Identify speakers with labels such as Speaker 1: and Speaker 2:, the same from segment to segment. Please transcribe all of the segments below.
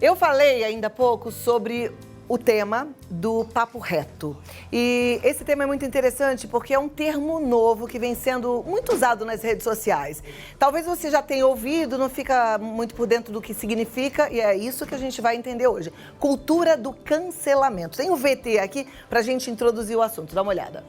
Speaker 1: Eu falei ainda há pouco sobre o tema do papo reto. E esse tema é muito interessante porque é um termo novo que vem sendo muito usado nas redes sociais. Talvez você já tenha ouvido, não fica muito por dentro do que significa, e é isso que a gente vai entender hoje. Cultura do cancelamento. Tem o VT aqui para a gente introduzir o assunto. Dá uma olhada.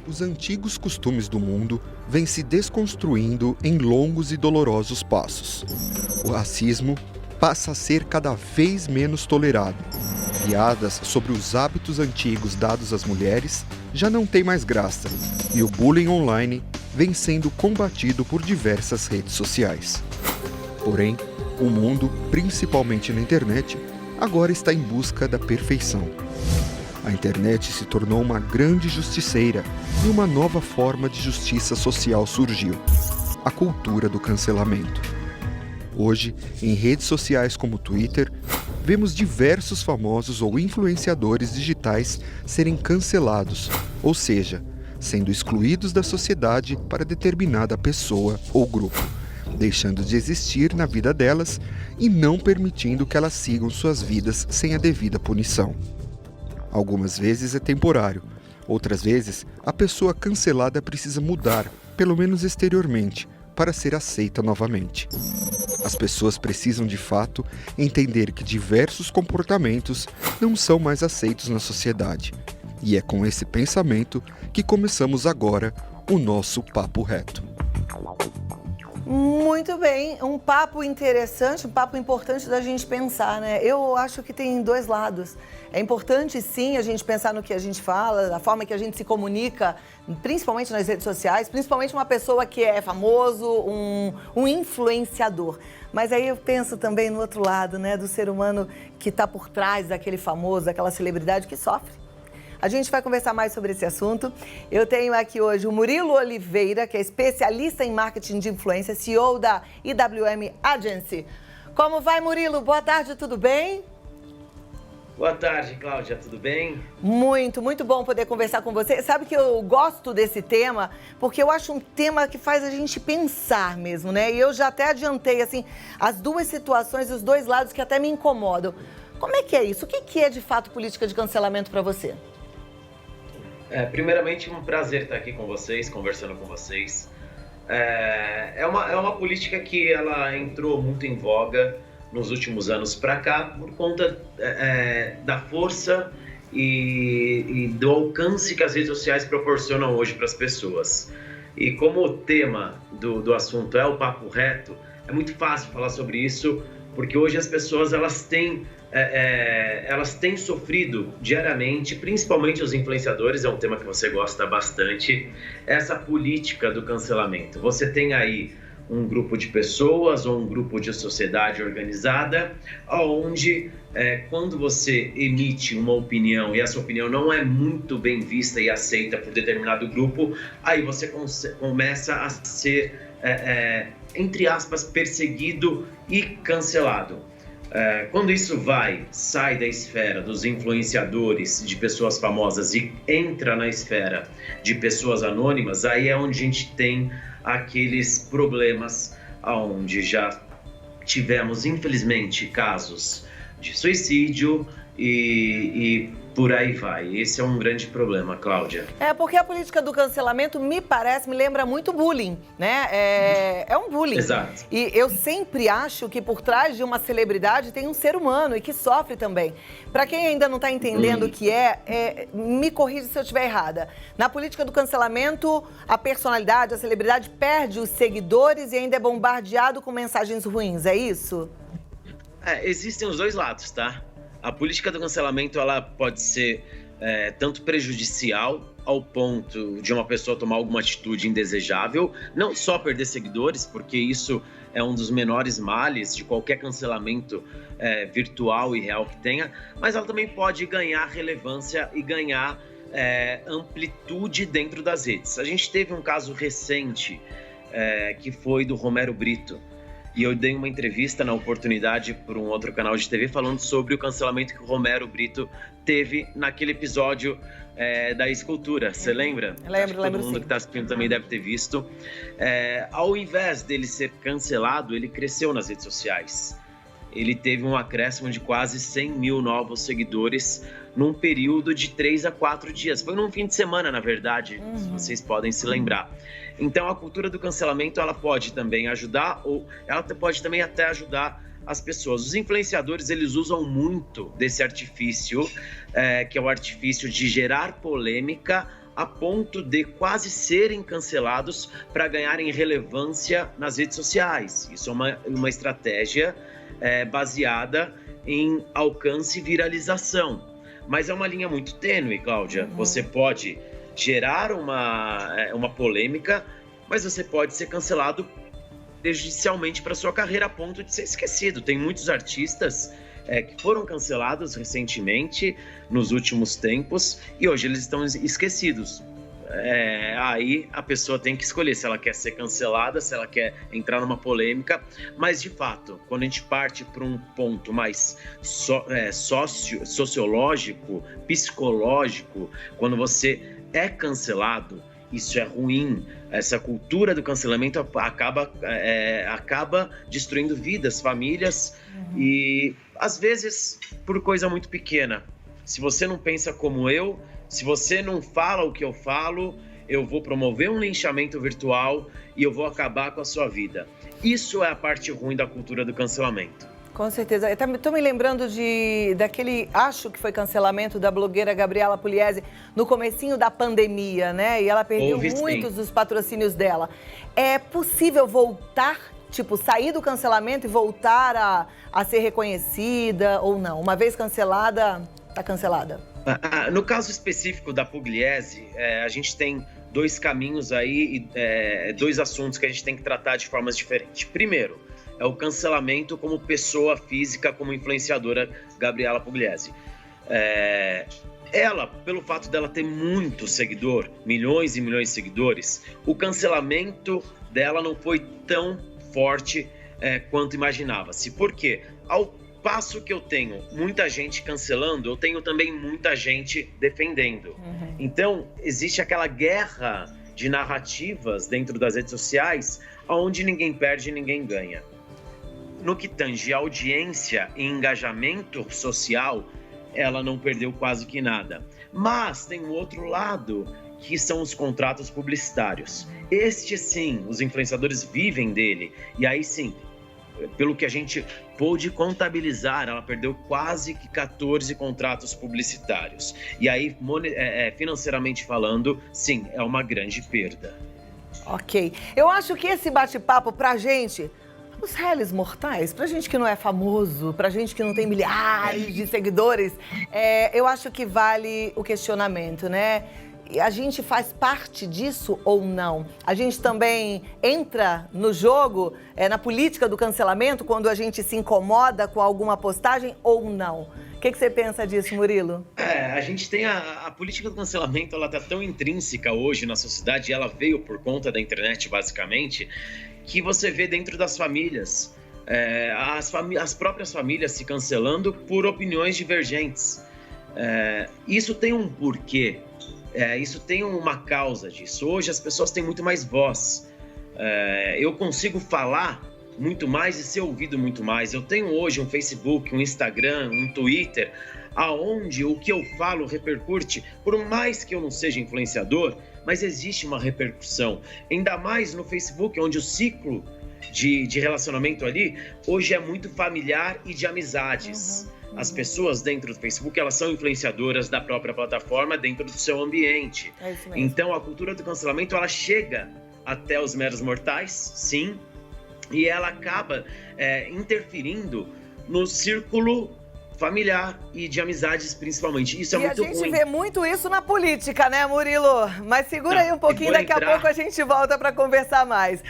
Speaker 2: Os antigos costumes do mundo vêm se desconstruindo em longos e dolorosos passos. O racismo passa a ser cada vez menos tolerado. Piadas sobre os hábitos antigos dados às mulheres já não tem mais graça. E o bullying online vem sendo combatido por diversas redes sociais. Porém, o mundo, principalmente na internet, agora está em busca da perfeição. A internet se tornou uma grande justiceira e uma nova forma de justiça social surgiu: a cultura do cancelamento. Hoje, em redes sociais como o Twitter, vemos diversos famosos ou influenciadores digitais serem cancelados, ou seja, sendo excluídos da sociedade para determinada pessoa ou grupo, deixando de existir na vida delas e não permitindo que elas sigam suas vidas sem a devida punição. Algumas vezes é temporário, outras vezes a pessoa cancelada precisa mudar, pelo menos exteriormente, para ser aceita novamente. As pessoas precisam de fato entender que diversos comportamentos não são mais aceitos na sociedade. E é com esse pensamento que começamos agora o nosso Papo Reto.
Speaker 1: Muito bem, um papo interessante, um papo importante da gente pensar, né? Eu acho que tem dois lados. É importante, sim, a gente pensar no que a gente fala, da forma que a gente se comunica, principalmente nas redes sociais, principalmente uma pessoa que é famoso, um influenciador. Mas aí eu penso também no outro lado, né? Do ser humano que está por trás daquele famoso, daquela celebridade que sofre. A gente vai conversar mais sobre esse assunto. Eu tenho aqui hoje o Murilo Oliveira, que é especialista em marketing de influência, CEO da IWM Agency. Como vai, Murilo? Boa tarde, tudo bem?
Speaker 3: Boa tarde, Cláudia, tudo bem?
Speaker 1: Muito bom poder conversar com você. Sabe que eu gosto desse tema, porque eu acho um tema que faz a gente pensar mesmo, né? E eu já até adiantei, assim, as duas situações, os dois lados que até me incomodam. Como é que é isso? O que é, de fato, política de cancelamento para você?
Speaker 3: Primeiramente, um prazer estar aqui com vocês, conversando com vocês. É uma política que ela entrou muito em voga nos últimos anos para cá, por conta da força e do alcance que as redes sociais proporcionam hoje para as pessoas. E como o tema do assunto é o papo reto, é muito fácil falar sobre isso, porque hoje as pessoas elas têm sofrido diariamente, principalmente os influenciadores, é um tema que você gosta bastante, essa política do cancelamento. Você tem aí um grupo de pessoas ou um grupo de sociedade organizada, onde quando você emite uma opinião e essa opinião não é muito bem vista e aceita por determinado grupo, aí você começa a ser, entre aspas, perseguido e cancelado. Quando isso sai da esfera dos influenciadores, de pessoas famosas e entra na esfera de pessoas anônimas, aí é onde a gente tem aqueles problemas onde já tivemos, infelizmente, casos de suicídio e por aí vai. Esse é um grande problema, Cláudia.
Speaker 1: Porque a política do cancelamento me lembra muito bullying, né? É um bullying.
Speaker 3: Exato.
Speaker 1: E eu sempre acho que por trás de uma celebridade tem um ser humano e que sofre também. Para quem ainda não está entendendo o que me corrija se eu estiver errada. Na política do cancelamento, a personalidade, a celebridade perde os seguidores e ainda é bombardeado com mensagens ruins, é isso?
Speaker 3: Existem os dois lados, tá? A política do cancelamento ela pode ser tanto prejudicial ao ponto de uma pessoa tomar alguma atitude indesejável, não só perder seguidores, porque isso é um dos menores males de qualquer cancelamento virtual e real que tenha, mas ela também pode ganhar relevância e ganhar amplitude dentro das redes. A gente teve um caso recente que foi do Romero Brito. E eu dei uma entrevista na oportunidade para um outro canal de TV falando sobre o cancelamento que o Romero Brito teve naquele episódio da escultura. Você lembra?
Speaker 1: Lembro,
Speaker 3: todo mundo que está assistindo também deve ter visto. Ao invés dele ser cancelado, ele cresceu nas redes sociais. ele teve um acréscimo de quase 100 mil novos seguidores num período de 3 a 4 dias. Foi num fim de semana, na verdade, se vocês podem se lembrar. Então, a cultura do cancelamento, ela pode também ajudar, ou ela pode também até ajudar as pessoas. Os influenciadores, eles usam muito desse artifício, que é o artifício de gerar polêmica, a ponto de quase serem cancelados para ganharem relevância nas redes sociais. Isso é uma estratégia baseada em alcance e viralização. Mas é uma linha muito tênue, Cláudia. Você pode gerar uma polêmica, mas você pode ser cancelado prejudicialmente para sua carreira a ponto de ser esquecido. Tem muitos artistas que foram cancelados recentemente, nos últimos tempos, e hoje eles estão esquecidos. Aí a pessoa tem que escolher se ela quer ser cancelada, se ela quer entrar numa polêmica, mas de fato, quando a gente parte para um ponto mais sociológico, psicológico, quando você é cancelado, isso é ruim. Essa cultura do cancelamento acaba destruindo vidas, famílias, e às vezes por coisa muito pequena. Se você não pensa como eu, se você não fala o que eu falo, eu vou promover um linchamento virtual e eu vou acabar com a sua vida. Isso é a parte ruim da cultura do cancelamento.
Speaker 1: Com certeza. Eu estou me lembrando daquele, acho que foi cancelamento da blogueira Gabriela Pugliese no comecinho da pandemia, né? E ela perdeu muitos dos patrocínios dela. É possível voltar, sair do cancelamento e voltar a ser reconhecida ou não? Uma vez cancelada, está cancelada.
Speaker 3: No caso específico da Pugliese, a gente tem dois caminhos aí, dois assuntos que a gente tem que tratar de formas diferentes. Primeiro, é o cancelamento como pessoa física, como influenciadora Gabriela Pugliese. Ela, pelo fato dela ter muito seguidor, milhões e milhões de seguidores, o cancelamento dela não foi tão forte quanto imaginava-se. Por quê? Ao passo que eu tenho muita gente cancelando, eu tenho também muita gente defendendo. Então, existe aquela guerra de narrativas dentro das redes sociais, onde ninguém perde e ninguém ganha. No que tange a audiência e engajamento social, ela não perdeu quase que nada. Mas tem um outro lado, que são os contratos publicitários. Este sim, os influenciadores vivem dele. E aí sim, pelo que a gente pôde contabilizar, ela perdeu quase que 14 contratos publicitários. E aí, financeiramente falando, sim, é uma grande perda.
Speaker 1: Ok. Eu acho que esse bate-papo pra gente, os réis mortais, pra gente que não é famoso, pra gente que não tem milhares de seguidores, eu acho que vale o questionamento, né? A gente faz parte disso ou não? A gente também entra no jogo, na política do cancelamento, quando a gente se incomoda com alguma postagem ou não? O que você pensa disso, Murilo?
Speaker 3: A gente tem a política do cancelamento, ela tá tão intrínseca hoje na sociedade, e ela veio por conta da internet, basicamente, que você vê dentro das famílias, as próprias famílias se cancelando por opiniões divergentes. Isso tem um porquê. Isso tem uma causa disso. Hoje as pessoas têm muito mais voz. Eu consigo falar muito mais e ser ouvido muito mais. Eu tenho hoje um Facebook, um Instagram, um Twitter, aonde o que eu falo repercute, por mais que eu não seja influenciador, mas existe uma repercussão. Ainda mais no Facebook, onde o ciclo de relacionamento ali, hoje é muito familiar e de amizades. As pessoas dentro do Facebook, elas são influenciadoras da própria plataforma dentro do seu ambiente.
Speaker 1: É isso mesmo.
Speaker 3: Então, a cultura do cancelamento, ela chega até os meros mortais, sim, e ela acaba interferindo no círculo familiar e de amizades, principalmente. Isso é muito ruim.
Speaker 1: E a gente vê muito isso na política, né, Murilo? Mas segura aí um pouquinho, daqui a pouco a gente volta para conversar mais.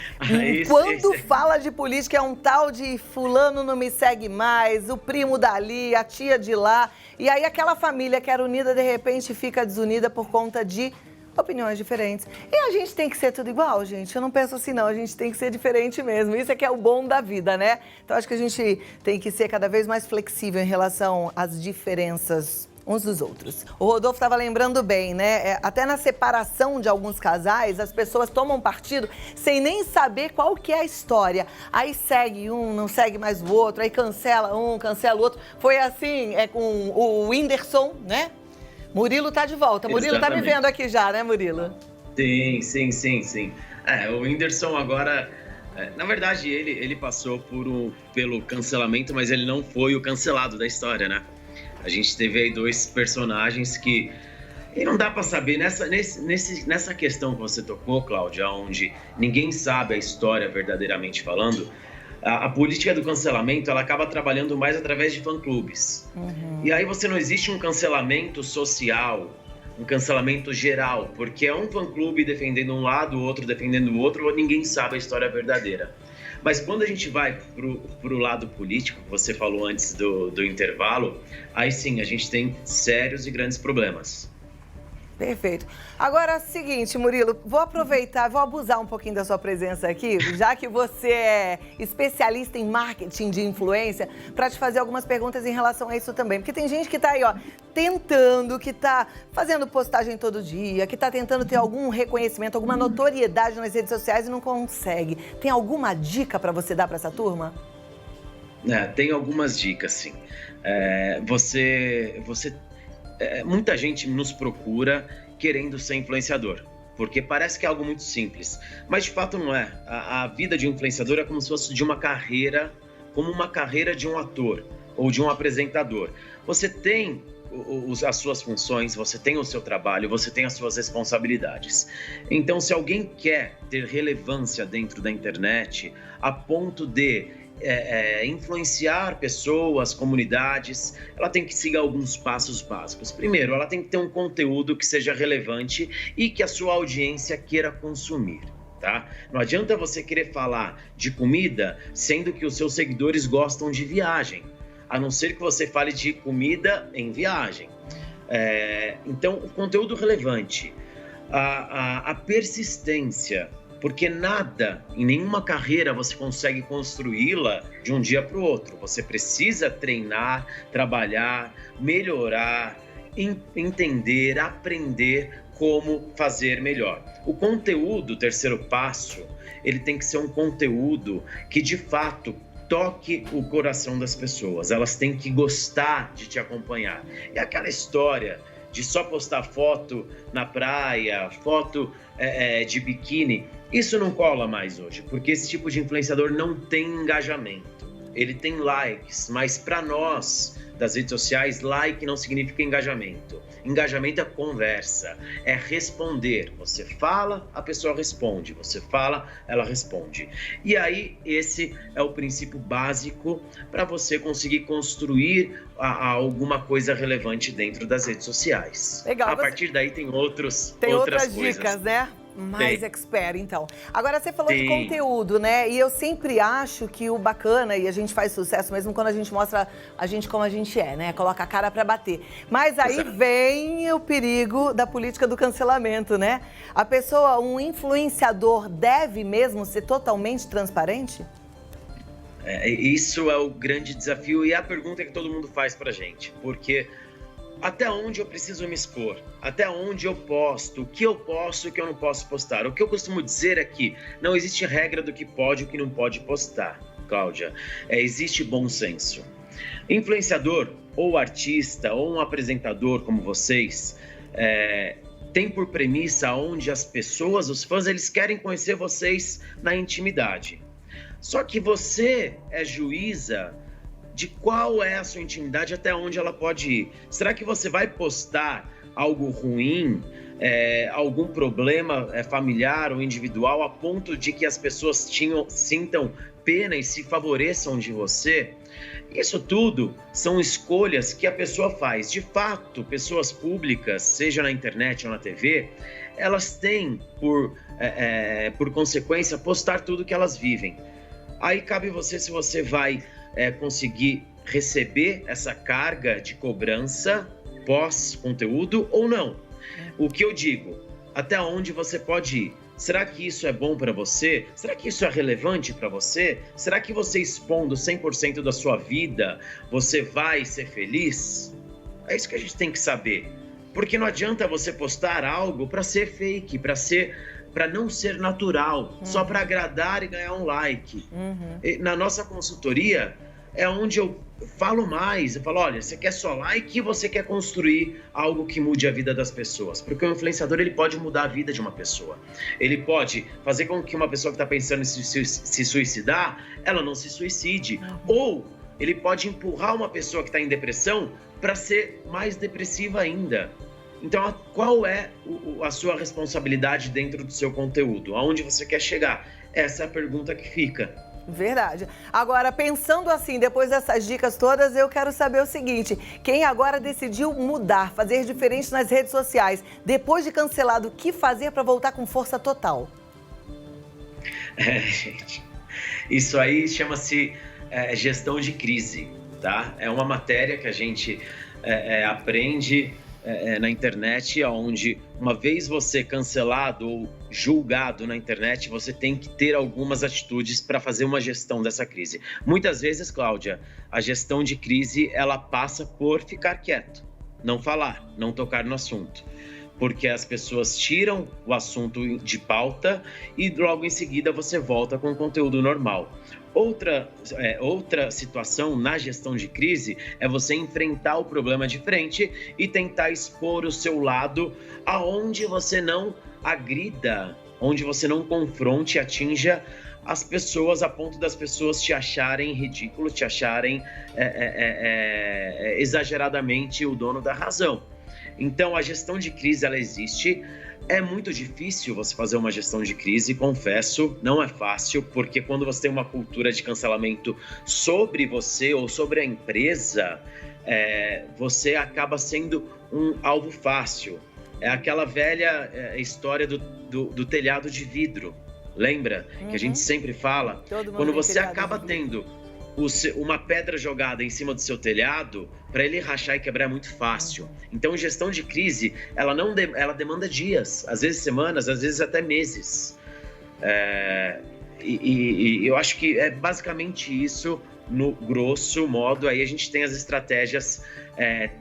Speaker 1: Quando fala de política, é um tal de fulano não me segue mais, o primo dali, a tia de lá. E aí aquela família que era unida, de repente, fica desunida por conta de opiniões diferentes. E a gente tem que ser tudo igual, gente. Eu não penso assim, não. A gente tem que ser diferente mesmo. Isso é que é o bom da vida, né? Então, acho que a gente tem que ser cada vez mais flexível em relação às diferenças uns dos outros. O Rodolfo estava lembrando bem, né? Até na separação de alguns casais, as pessoas tomam partido sem nem saber qual que é a história. Aí segue um, não segue mais o outro, aí cancela um, cancela o outro. Foi assim com o Whindersson, né? Murilo tá de volta. Murilo
Speaker 3: Exatamente.
Speaker 1: tá me vendo aqui já, né, Murilo?
Speaker 3: Sim. O Whindersson agora... na verdade, ele passou pelo cancelamento, mas ele não foi o cancelado da história, né? A gente teve aí 2 personagens que... E não dá para saber, nessa questão que você tocou, Cláudia, onde ninguém sabe a história verdadeiramente falando, a política do cancelamento, ela acaba trabalhando mais através de fã-clubes. E aí não existe um cancelamento social, um cancelamento geral, porque é um fã-clube defendendo um lado, o outro defendendo o outro, ninguém sabe a história verdadeira. Mas quando a gente vai pro lado político, que você falou antes do intervalo, aí sim, a gente tem sérios e grandes problemas.
Speaker 1: Perfeito. Agora, seguinte, Murilo, vou aproveitar, vou abusar um pouquinho da sua presença aqui, já que você é especialista em marketing de influência, para te fazer algumas perguntas em relação a isso também. Porque tem gente que tá aí, tentando, que tá fazendo postagem todo dia, que tá tentando ter algum reconhecimento, alguma notoriedade nas redes sociais e não consegue. Tem alguma dica para você dar para essa turma?
Speaker 3: Tem algumas dicas, sim. Muita gente nos procura querendo ser influenciador, porque parece que é algo muito simples, mas de fato não é. A vida de um influenciador é como se fosse como uma carreira de um ator ou de um apresentador. Você tem as suas funções, você tem o seu trabalho, você tem as suas responsabilidades. Então, se alguém quer ter relevância dentro da internet a ponto de influenciar pessoas, comunidades, ela tem que seguir alguns passos básicos. Primeiro, ela tem que ter um conteúdo que seja relevante e que a sua audiência queira consumir, tá? Não adianta você querer falar de comida, sendo que os seus seguidores gostam de viagem, a não ser que você fale de comida em viagem. Então, o conteúdo relevante, a persistência, porque nada, em nenhuma carreira você consegue construí-la de um dia para o outro. Você precisa treinar, trabalhar, melhorar, entender, aprender como fazer melhor. O conteúdo, o terceiro passo, ele tem que ser um conteúdo que de fato toque o coração das pessoas. Elas têm que gostar de te acompanhar. E aquela história de só postar foto na praia, foto de biquíni, isso não cola mais hoje, porque esse tipo de influenciador não tem engajamento. Ele tem likes, mas para nós das redes sociais, like não significa engajamento. Engajamento é conversa, é responder. Você fala, a pessoa responde. Você fala, ela responde. E aí, esse é o princípio básico para você conseguir construir alguma coisa relevante dentro das redes sociais.
Speaker 1: Legal.
Speaker 3: A partir daí tem outras
Speaker 1: outras
Speaker 3: coisas.
Speaker 1: Dicas, né? Mais expert, então. Agora, você falou de
Speaker 3: Sim.
Speaker 1: conteúdo, né? E eu sempre acho que o bacana, e a gente faz sucesso mesmo quando a gente mostra a gente como a gente é, né? Coloca a cara pra bater. Mas aí vem o perigo da política do cancelamento, né? A pessoa, um influenciador, deve mesmo ser totalmente transparente?
Speaker 3: Isso é o grande desafio e é a pergunta que todo mundo faz pra gente. Porque até onde eu preciso me expor? Até onde eu posto? O que eu posso e o que eu não posso postar? O que eu costumo dizer é que não existe regra do que pode e o que não pode postar, Cláudia. Existe bom senso. Influenciador, ou artista, ou um apresentador como vocês, tem por premissa onde as pessoas, os fãs, eles querem conhecer vocês na intimidade. Só que você é juíza de qual é a sua intimidade, até onde ela pode ir. Será que você vai postar algo ruim, algum problema familiar ou individual, a ponto de que as pessoas sintam pena e se favoreçam de você? Isso tudo são escolhas que a pessoa faz. De fato, pessoas públicas, seja na internet ou na TV, elas têm, por consequência, postar tudo que elas vivem. Aí cabe você se você vai conseguir receber essa carga de cobrança pós-conteúdo ou não. O que eu digo, até onde você pode ir? Será que isso é bom para você? Será que isso é relevante para você? Será que você expondo 100% da sua vida, você vai ser feliz? É isso que a gente tem que saber. Porque não adianta você postar algo para ser fake, para não ser natural, só para agradar e ganhar um like. Na nossa consultoria é onde eu falo mais. Eu falo, olha, você quer só like e você quer construir algo que mude a vida das pessoas. Porque o influenciador, ele pode mudar a vida de uma pessoa. Ele pode fazer com que uma pessoa que está pensando em se suicidar, ela não se suicide. Ou ele pode empurrar uma pessoa que está em depressão para ser mais depressiva ainda. Então, qual é a sua responsabilidade dentro do seu conteúdo? Aonde você quer chegar? Essa é a pergunta que fica.
Speaker 1: Verdade. Agora, pensando assim, depois dessas dicas todas, eu quero saber o seguinte: quem agora decidiu mudar, fazer diferente nas redes sociais, depois de cancelado, o que fazer para voltar com força total?
Speaker 3: Gente, isso aí chama-se gestão de crise, tá? É uma matéria que a gente aprende na internet, onde uma vez você cancelado ou julgado na internet, você tem que ter algumas atitudes para fazer uma gestão dessa crise. Muitas vezes, Cláudia, a gestão de crise, ela passa por ficar quieto, não falar, não tocar no assunto. Porque as pessoas tiram o assunto de pauta e logo em seguida você volta com o conteúdo normal. Outra situação na gestão de crise é você enfrentar o problema de frente e tentar expor o seu lado aonde você não agrida, onde você não confronte e atinja as pessoas a ponto das pessoas te acharem ridículo, te acharem exageradamente o dono da razão. Então, a gestão de crise, ela existe. É muito difícil você fazer uma gestão de crise, confesso, não é fácil, porque quando você tem uma cultura de cancelamento sobre você ou sobre a empresa, você acaba sendo um alvo fácil. É aquela velha história do telhado de vidro, lembra? Que a gente sempre fala. Quando você acaba tendo uma pedra jogada em cima do seu telhado, para ele rachar e quebrar é muito fácil. Então, gestão de crise, ela demanda dias, às vezes semanas, às vezes até meses. E eu acho que é basicamente isso, no grosso modo. Aí a gente tem as estratégias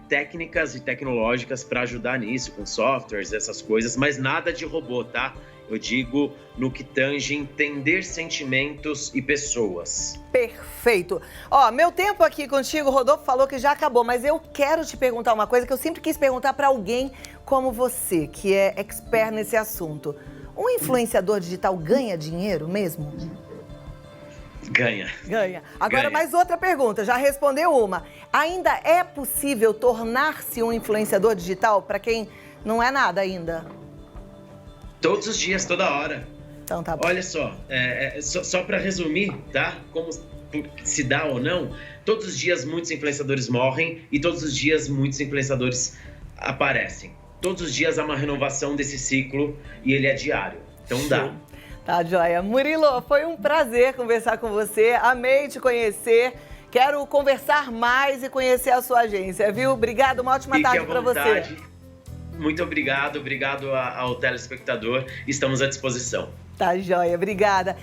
Speaker 3: técnicas e tecnológicas para ajudar nisso, com softwares, essas coisas, mas nada de robô, tá? Eu digo no que tange entender sentimentos e pessoas.
Speaker 1: Perfeito. Ó, meu tempo aqui contigo, o Rodolfo falou que já acabou, mas eu quero te perguntar uma coisa que eu sempre quis perguntar para alguém como você, que é expert nesse assunto. Um influenciador digital ganha dinheiro mesmo?
Speaker 3: Ganha.
Speaker 1: Agora,
Speaker 3: Ganha.
Speaker 1: mais outra pergunta, já respondeu uma. Ainda é possível tornar-se um influenciador digital para quem não é nada ainda?
Speaker 3: Todos os dias, toda hora.
Speaker 1: Então tá bom.
Speaker 3: Olha só, só para resumir, tá? Como se dá ou não, todos os dias muitos influenciadores morrem e todos os dias muitos influenciadores aparecem. Todos os dias há uma renovação desse ciclo e ele é diário. Então dá.
Speaker 1: Tá, joia. Murilo, foi um prazer conversar com você. Amei te conhecer. Quero conversar mais e conhecer a sua agência, viu? Obrigada, uma ótima tarde para você.
Speaker 3: Muito obrigado ao telespectador. Estamos à disposição.
Speaker 1: Tá, joia. Obrigada.